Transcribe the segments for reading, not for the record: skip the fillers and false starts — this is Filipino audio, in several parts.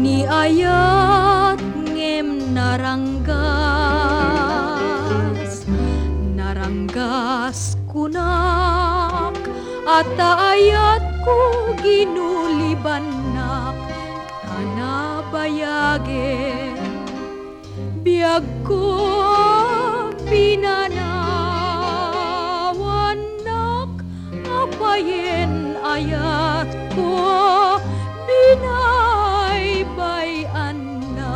Niayat ngem naranggas kunak at ayat ko ginulibanak tanabayage biag ko pinanawanak apayen ayat ko binaybayan na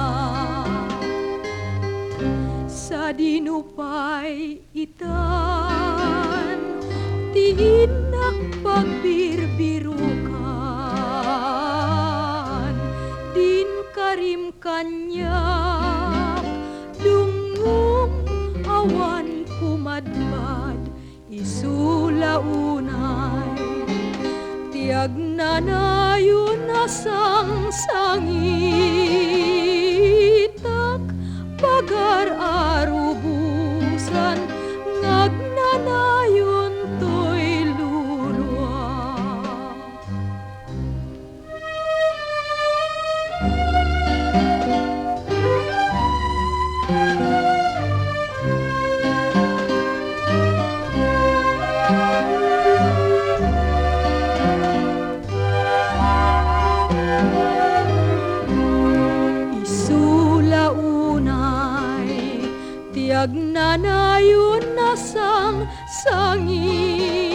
sa dinupay itan tiinak pagbirbirukan din karim kanyak dungong awan kumadbad isulaunay tiag nanayon na sangsangitak pagar-arubusan ngagnanayon to'y lulwa. Isulaunay tiag nanayon na sangsangitak